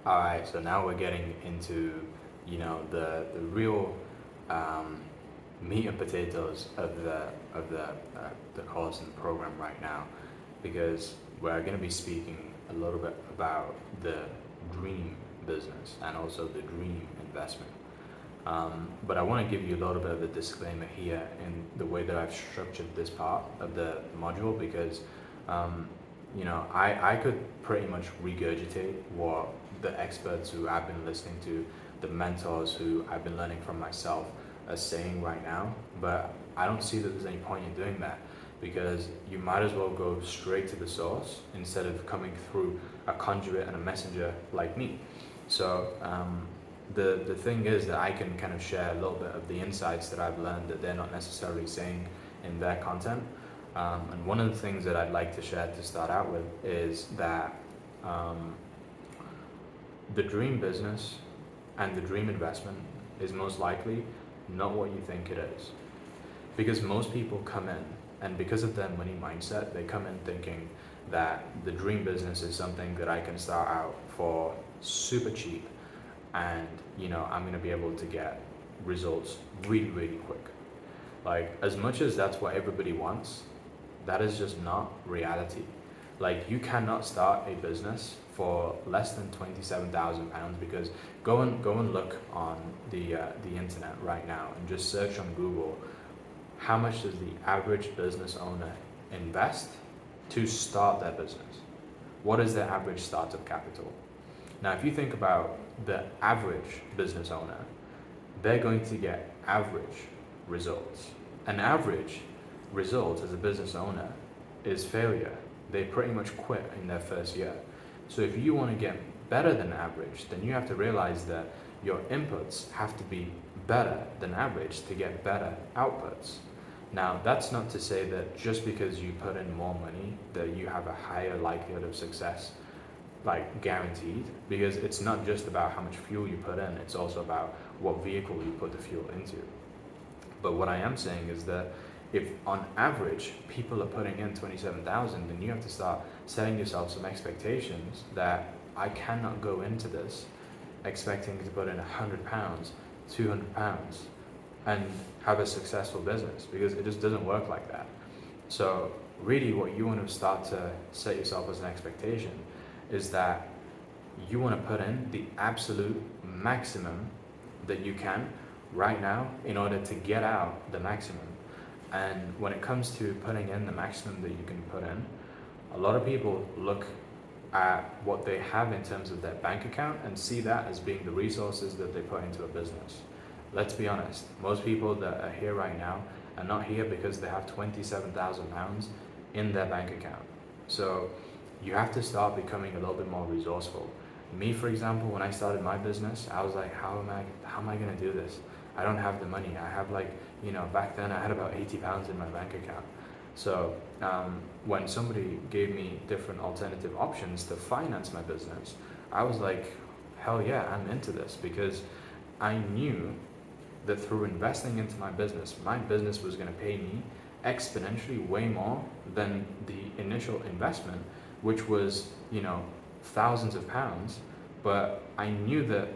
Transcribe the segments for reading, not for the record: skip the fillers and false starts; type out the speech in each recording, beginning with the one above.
All right, so now we're getting into, the real meat and potatoes of the course and program right now, because we're going to be speaking a little bit about the dream business and also the dream investment. But I want to give you a little bit of a disclaimer here in the way that I've structured this part of the module because, I could pretty much regurgitate what the experts who I've been listening to, the mentors who I've been learning from myself are saying right now, but I don't see that there's any point in doing that because you might as well go straight to the source instead of coming through a conduit and a messenger like me. So, the thing is that I can kind of share a little bit of the insights that I've learned that they're not necessarily saying in their content. And one of the things that I'd like to share to start out with is that the dream business and the dream investment is most likely not what you think it is. Because most people come in, and because of their money mindset, they come in thinking that the dream business is something that I can start out for super cheap and I'm going to be able to get results really, really quick. Like, as much as that's what everybody wants, that is just not reality. Like, you cannot start a business for less than £27,000 because go and look on the internet right now and just search on Google how much does the average business owner invest to start their business? What is their average startup capital? Now, if you think about the average business owner, they're going to get average results. An average result as a business owner is failure. They pretty much quit in their first year. So if you want to get better than average, then you have to realize that your inputs have to be better than average to get better outputs. Now, that's not to say that just because you put in more money that you have a higher likelihood of success, like guaranteed, because it's not just about how much fuel you put in, it's also about what vehicle you put the fuel into. But what I am saying is that if on average people are putting in 27,000, then you have to start setting yourself some expectations that I cannot go into this expecting to put in £100, £200 and have a successful business, because it just doesn't work like that. So really what you want to start to set yourself as an expectation is that you want to put in the absolute maximum that you can right now in order to get out the maximum. And when it comes to putting in the maximum that you can put in, a lot of people look at what they have in terms of their bank account and see that as being the resources that they put into a business. Let's be honest, most people that are here right now are not here because they have £27,000 in their bank account. So you have to start becoming a little bit more resourceful. Me, for example, when I started my business, I was like, how am I going to do this? I don't have the money. I have back then I had about £80 in my bank account. So when somebody gave me different alternative options to finance my business, I was like, hell yeah, I'm into this, because I knew that through investing into my business was going to pay me exponentially way more than the initial investment, which was, thousands of pounds, but I knew that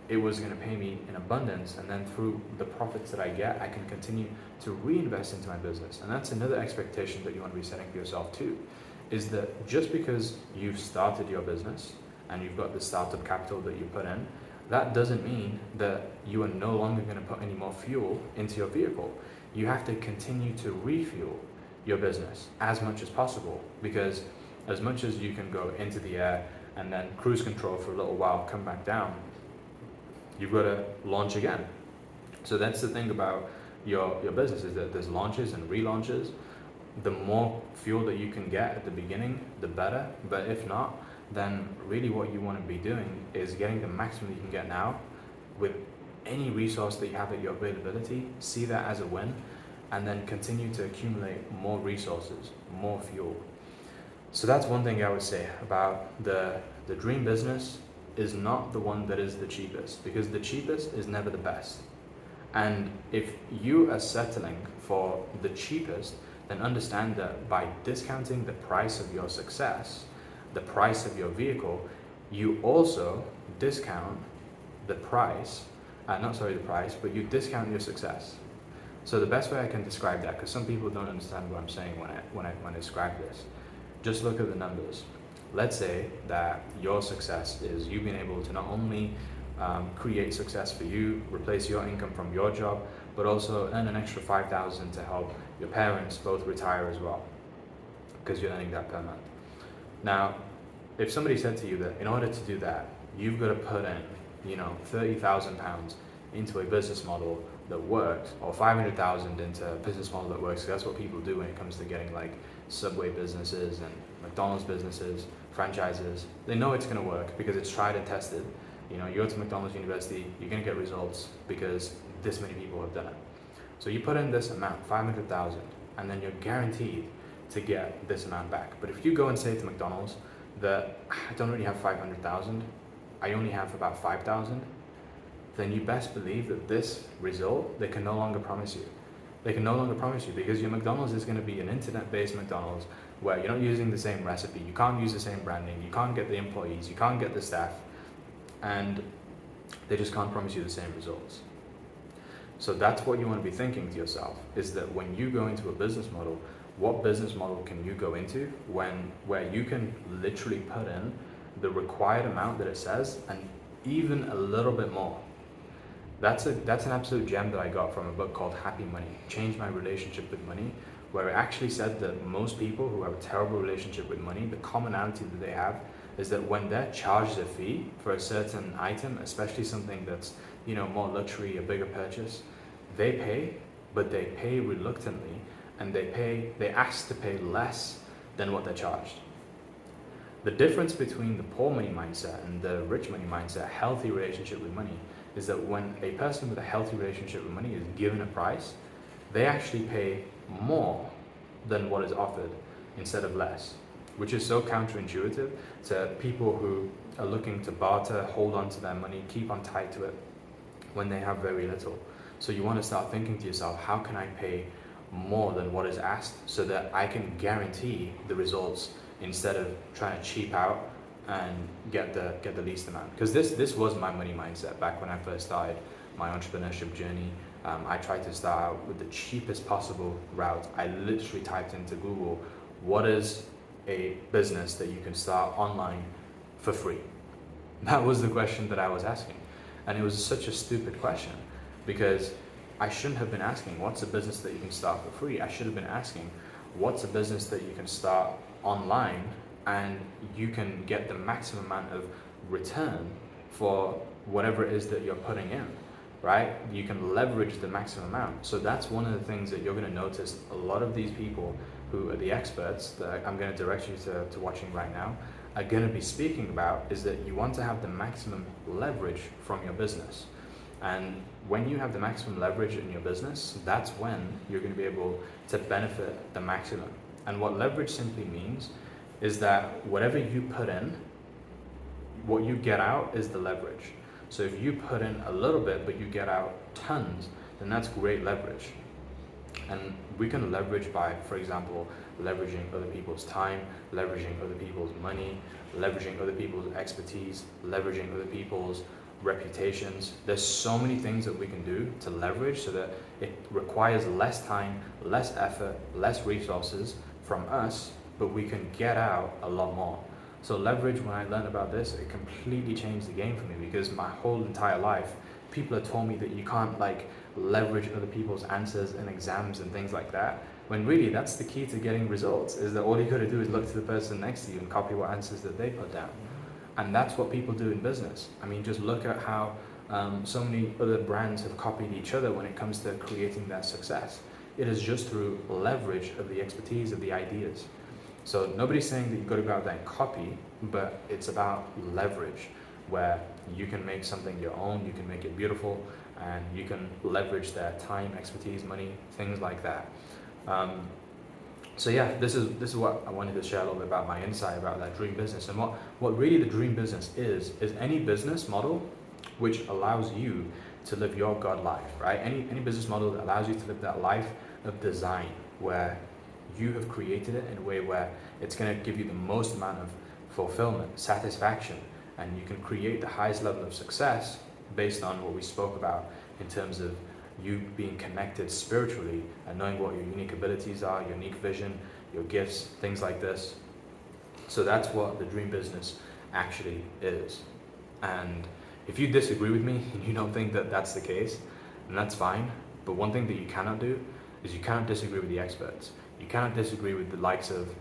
it was going to pay me in abundance, and then through the profits that I get, I can continue to reinvest into my business. And that's another expectation that you want to be setting for yourself too, is that just because you've started your business and you've got the startup capital that you put in, that doesn't mean that you are no longer going to put any more fuel into your vehicle. You have to continue to refuel your business as much as possible, because as much as you can go into the air and then cruise control for a little while, come back down, you've got to launch again. So that's the thing about your business, is that there's launches and relaunches. The more fuel that you can get at the beginning, the better. But if not, then really what you want to be doing is getting the maximum you can get now with any resource that you have at your availability. See that as a win, and then continue to accumulate more resources, more fuel. So that's one thing I would say about the dream business is not the one that is the cheapest, because the cheapest is never the best. And if you are settling for the cheapest, then understand that by discounting the price of your success, the price of your vehicle, you also discount the price, not sorry the price, but you discount your success. So the best way I can describe that, because some people don't understand what I'm saying when I describe this, just look at the numbers. Let's say that your success is you being able to not only create success for you, replace your income from your job, but also earn an extra 5,000 to help your parents both retire as well, because you're earning that per month. Now, if somebody said to you that in order to do that, you've got to put in, £30,000 into a business model that works, or 500,000 into a business model that works, because that's what people do when it comes to getting like Subway businesses and McDonald's businesses, franchises. They know it's going to work because it's tried and tested. You go to McDonald's University, you're going to get results because this many people have done it. So you put in this amount, 500,000, and then you're guaranteed to get this amount back. But if you go and say to McDonald's that I don't really have 500,000, I only have about 5,000, then you best believe that this result they can no longer promise you. They can no longer promise you because your McDonald's is going to be an internet-based McDonald's where you're not using the same recipe, you can't use the same branding, you can't get the employees, you can't get the staff, and they just can't promise you the same results. So that's what you want to be thinking to yourself, is that when you go into a business model, what business model can you go into where you can literally put in the required amount that it says and even a little bit more. That's an absolute gem that I got from a book called Happy Money, Change My Relationship with Money, where it actually said that most people who have a terrible relationship with money, the commonality that they have is that when they're charged a fee for a certain item, especially something that's more luxury, a bigger purchase, they pay, but they pay reluctantly, and they ask to pay less than what they're charged. The difference between the poor money mindset and the rich money mindset, a healthy relationship with money, is that when a person with a healthy relationship with money is given a price, they actually pay more than what is offered instead of less, which is so counterintuitive to people who are looking to barter, hold on to their money, keep on tight to it when they have very little. So you want to start thinking to yourself, how can I pay more than what is asked so that I can guarantee the results instead of trying to cheap out and get the least amount? Because this was my money mindset back when I first started my entrepreneurship journey. I tried to start out with the cheapest possible route. I literally typed into Google, what is a business that you can start online for free? That was the question that I was asking. And it was such a stupid question because I shouldn't have been asking, what's a business that you can start for free? I should have been asking, what's a business that you can start online and you can get the maximum amount of return for whatever it is that you're putting in, right? You can leverage the maximum amount. So that's one of the things that you're going to notice a lot of these people who are the experts that I'm going to direct you to watching right now are going to be speaking about, is that you want to have the maximum leverage from your business. And when you have the maximum leverage in your business, that's when you're going to be able to benefit the maximum. And what leverage simply means is that whatever you put in, what you get out is the leverage. So if you put in a little bit but you get out tons, then that's great leverage. And we can leverage by, for example, leveraging other people's time, leveraging other people's money, leveraging other people's expertise, leveraging other people's reputations. There's so many things that we can do to leverage so that it requires less time, less effort, less resources from us, but we can get out a lot more. So leverage, when I learned about this, it completely changed the game for me, because my whole entire life, people have told me that you can't leverage other people's answers in exams and things like that, when really that's the key to getting results, is that all you gotta do is look to the person next to you and copy what answers that they put down. And that's what people do in business. I mean, just look at how so many other brands have copied each other when it comes to creating their success. It is just through leverage of the expertise, of the ideas. So nobody's saying that you've got to go out there and copy, but it's about leverage, where you can make something your own, you can make it beautiful, and you can leverage their time, expertise, money, things like that. So yeah, this is what I wanted to share a little bit about my insight about that dream business. And what really the dream business is any business model which allows you to live your God life, right? Any business model that allows you to live that life of design, where you have created it in a way where it's going to give you the most amount of fulfillment, satisfaction, and you can create the highest level of success based on what we spoke about in terms of you being connected spiritually and knowing what your unique abilities are, your unique vision, your gifts, things like this. So that's what the dream business actually is. And if you disagree with me and you don't think that that's the case, then that's fine. But one thing that you cannot do is you cannot disagree with the experts. You cannot disagree with the likes of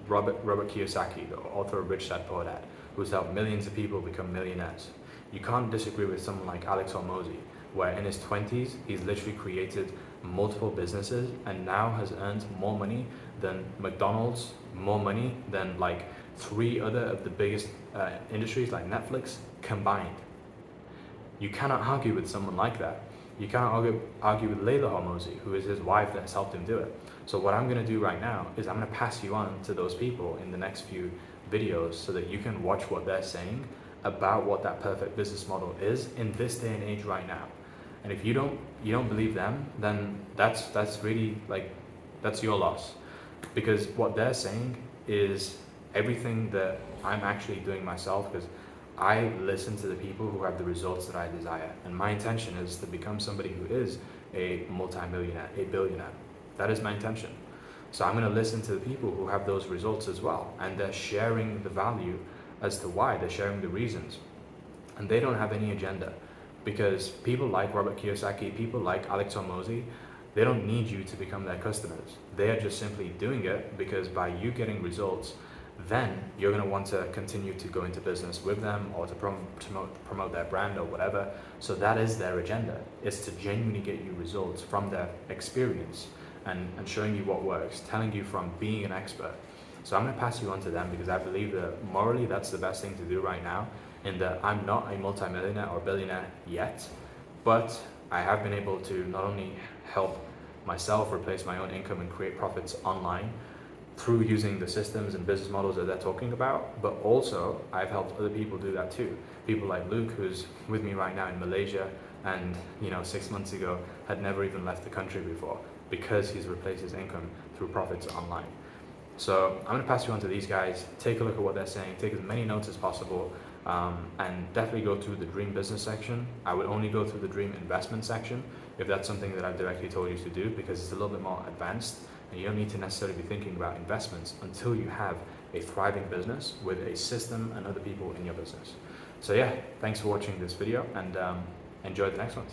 Robert Kiyosaki, the author of Rich Dad Poor Dad, who's helped millions of people become millionaires. You can't disagree with someone like Alex Hormozi, where in his 20s, he's literally created multiple businesses and now has earned more money than McDonald's, more money than like 3 other of the biggest industries like Netflix combined. You cannot argue with someone like that. You can't argue with Layla Hormozi, who is his wife that has helped him do it. So what I'm going to do right now is I'm going to pass you on to those people in the next few videos so that you can watch what they're saying about what that perfect business model is in this day and age right now. And if you don't believe them, then that's really like, that's your loss. Because what they're saying is everything that I'm actually doing myself, because I listen to the people who have the results that I desire. And my intention is to become somebody who is a multi-millionaire, a billionaire. That is my intention. So I'm going to listen to the people who have those results as well. And they're sharing the value as to why, they're sharing the reasons. And they don't have any agenda. Because people like Robert Kiyosaki, people like Alex Hormozi, they don't need you to become their customers. They are just simply doing it because by you getting results, then you're going to want to continue to go into business with them or to promote their brand or whatever. So that is their agenda, is to genuinely get you results from their experience and showing you what works, telling you from being an expert. So I'm going to pass you on to them because I believe that morally that's the best thing to do right now, in that I'm not a multimillionaire or billionaire yet, but I have been able to not only help myself replace my own income and create profits online through using the systems and business models that they're talking about, but also I've helped other people do that too. People like Luke, who's with me right now in Malaysia, and 6 months ago had never even left the country before because he's replaced his income through profits online. So I'm going to pass you on to these guys. Take a look at what they're saying, take as many notes as possible, and definitely go through the dream business section. I would only go through the dream investment section if that's something that I've directly told you to do, because it's a little bit more advanced and you don't need to necessarily be thinking about investments until you have a thriving business with a system and other people in your business. So yeah, thanks for watching this video, and enjoy the next ones.